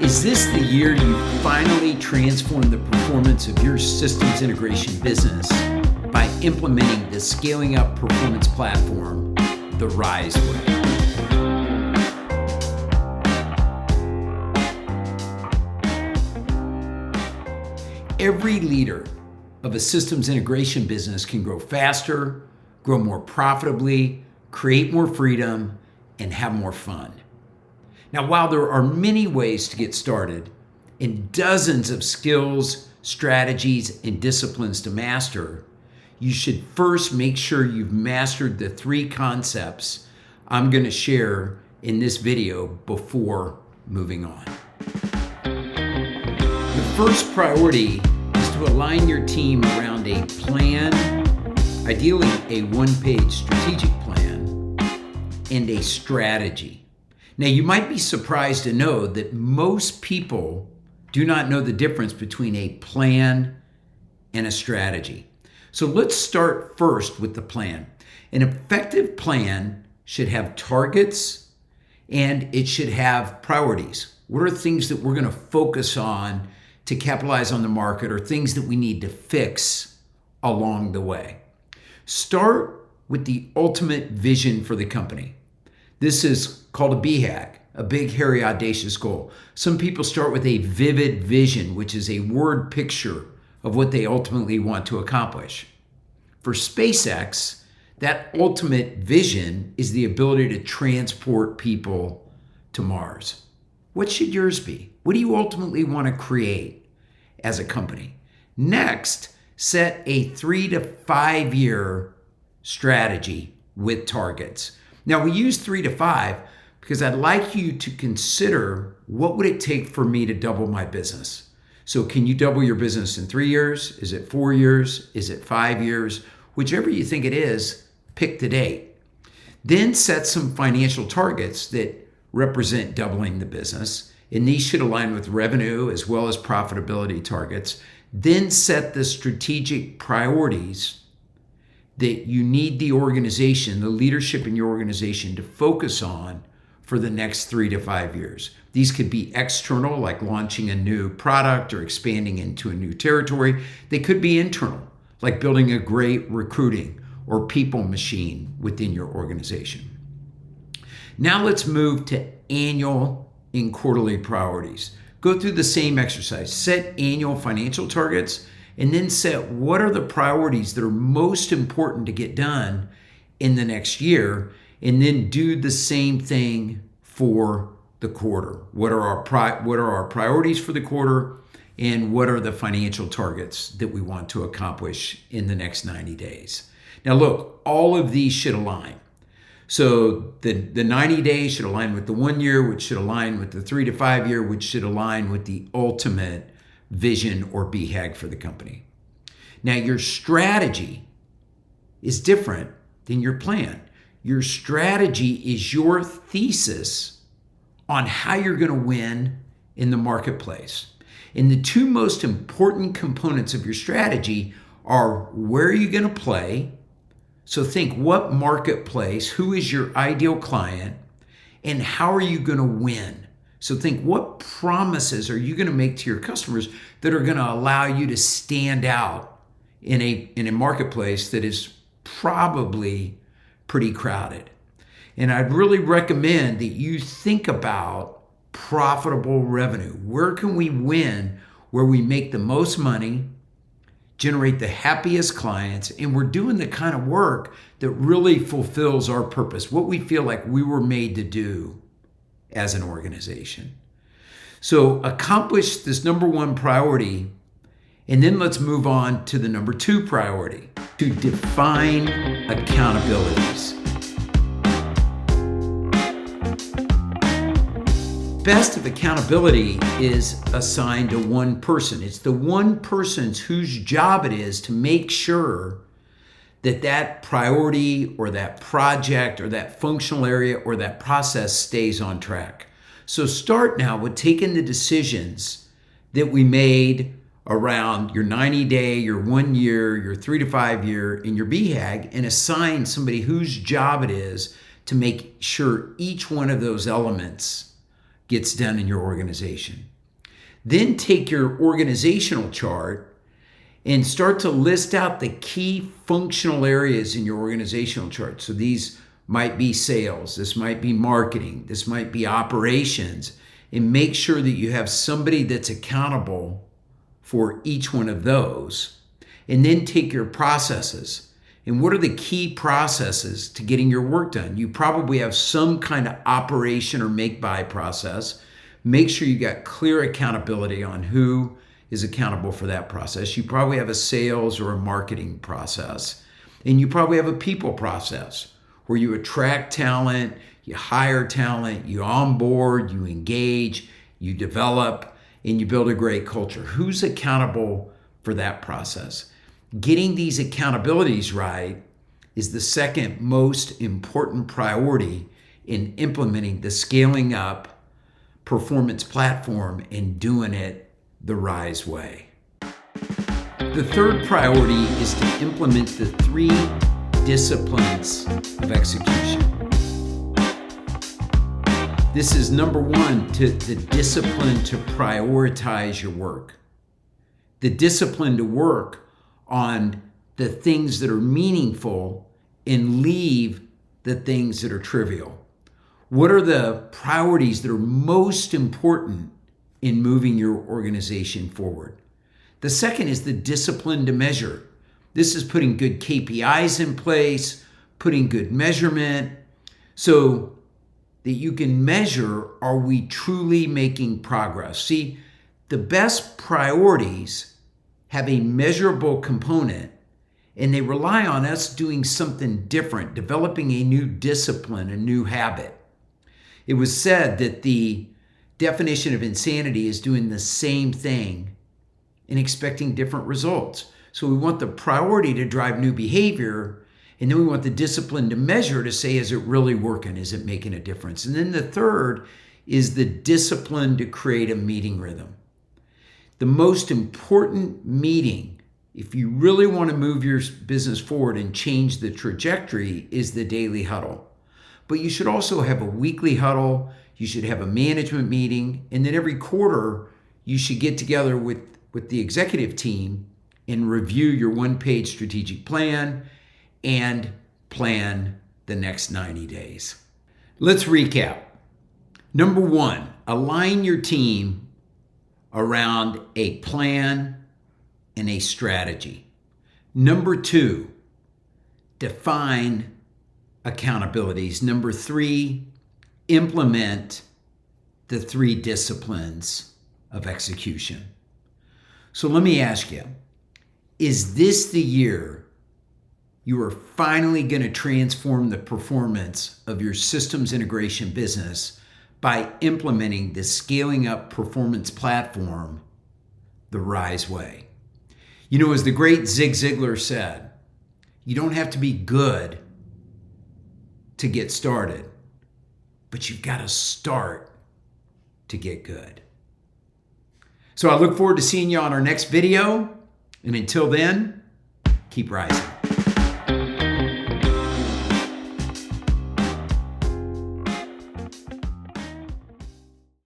Is this the year you finally transform the performance of your systems integration business by implementing the scaling up performance platform, the Rise Way? Every leader of a systems integration business can grow faster, grow more profitably, create more freedom, and have more fun. Now, while there are many ways to get started and dozens of skills, strategies, and disciplines to master, you should first make sure you've mastered the 3 concepts I'm going to share in this video before moving on. The first priority is to align your team around a plan, ideally a one-page strategic plan, and a strategy. Now, you might be surprised to know that most people do not know the difference between a plan and a strategy. So let's start first with the plan. An effective plan should have targets and it should have priorities. What are things that we're going to focus on to capitalize on the market, or things that we need to fix along the way? Start with the ultimate vision for the company. This is called a BHAG, a big, hairy, audacious goal. Some people start with a vivid vision, which is a word picture of what they ultimately want to accomplish. For SpaceX, that ultimate vision is the ability to transport people to Mars. What should yours be? What do you ultimately want to create as a company? Next, set a 3 to 5 year strategy with targets. Now, we use 3 to 5 because I'd like you to consider, what would it take for me to double my business? So can you double your business in 3 years? Is it 4 years? Is it 5 years? Whichever you think it is, pick the date. Then set some financial targets that represent doubling the business, and these should align with revenue as well as profitability targets. Then set the strategic priorities that you need the organization, the leadership in your organization, to focus on for the next 3 to 5 years. These could be external, like launching a new product or expanding into a new territory. They could be internal, like building a great recruiting or people machine within your organization. Now let's move to annual and quarterly priorities. Go through the same exercise. Set annual financial targets, and then set what are the priorities that are most important to get done in the next year, and then do the same thing for the quarter. What are our priorities for the quarter, and what are the financial targets that we want to accomplish in the next 90 days? Now look, all of these should align. So the 90 days should align with the 1 year, which should align with the 3 to 5 year, which should align with the ultimate vision or BHAG for the company. Now, your strategy is different than your plan. Your strategy is your thesis on how you're going to win in the marketplace. And the 2 most important components of your strategy are, where are you going to play? So think, what marketplace, who is your ideal client, and how are you going to win? So think, what promises are you going to make to your customers that are going to allow you to stand out in a marketplace that is probably pretty crowded? And I'd really recommend that you think about profitable revenue. Where can we win, where we make the most money, generate the happiest clients, and we're doing the kind of work that really fulfills our purpose, what we feel like we were made to do as an organization. So accomplish this number 1 priority, and then let's move on to the number 2 priority, to define accountabilities. Best of accountability is assigned to one person. It's the one person's whose job it is to make sure that that priority or that project or that functional area or that process stays on track. So start now with taking the decisions that we made around your 90-day, your 1 year, your 3 to 5 year, and your BHAG, and assign somebody whose job it is to make sure each one of those elements gets done in your organization. Then take your organizational chart and start to list out the key functional areas in your organizational chart. So these might be sales, this might be marketing, this might be operations, and make sure that you have somebody that's accountable for each one of those. And then take your processes. And what are the key processes to getting your work done? You probably have some kind of operation or make-buy process. Make sure you got clear accountability on who is accountable for that process. You probably have a sales or a marketing process. And you probably have a people process where you attract talent, you hire talent, you onboard, you engage, you develop, and you build a great culture. Who's accountable for that process? Getting these accountabilities right is the second most important priority in implementing the scaling up performance platform and doing it the RISE way. The third priority is to implement the 3 disciplines of execution. This is number 1, the discipline to prioritize your work. The discipline to work on the things that are meaningful and leave the things that are trivial. What are the priorities that are most important in moving your organization forward? The second is the discipline to measure. This is putting good KPIs in place, putting good measurement, so that you can measure, are we truly making progress? See, the best priorities have a measurable component, and they rely on us doing something different, developing a new discipline, a new habit. It was said that the definition of insanity is doing the same thing and expecting different results. So we want the priority to drive new behavior, and then we want the discipline to measure to say, is it really working? Is it making a difference? And then the third is the discipline to create a meeting rhythm. The most important meeting, if you really want to move your business forward and change the trajectory, is the daily huddle. But you should also have a weekly huddle. You should have a management meeting. And then every quarter, you should get together with the executive team and review your one-page strategic plan and plan the next 90 days. Let's recap. Number 1, align your team around a plan and a strategy. Number 2, define accountabilities. Number 3, implement the 3 disciplines of execution. So let me ask you, is this the year you are finally going to transform the performance of your systems integration business by implementing the scaling up performance platform the RISE way? You know, as the great Zig Ziglar said, you don't have to be good to get started, but you've got to start to get good. So I look forward to seeing you on our next video. And until then, keep rising.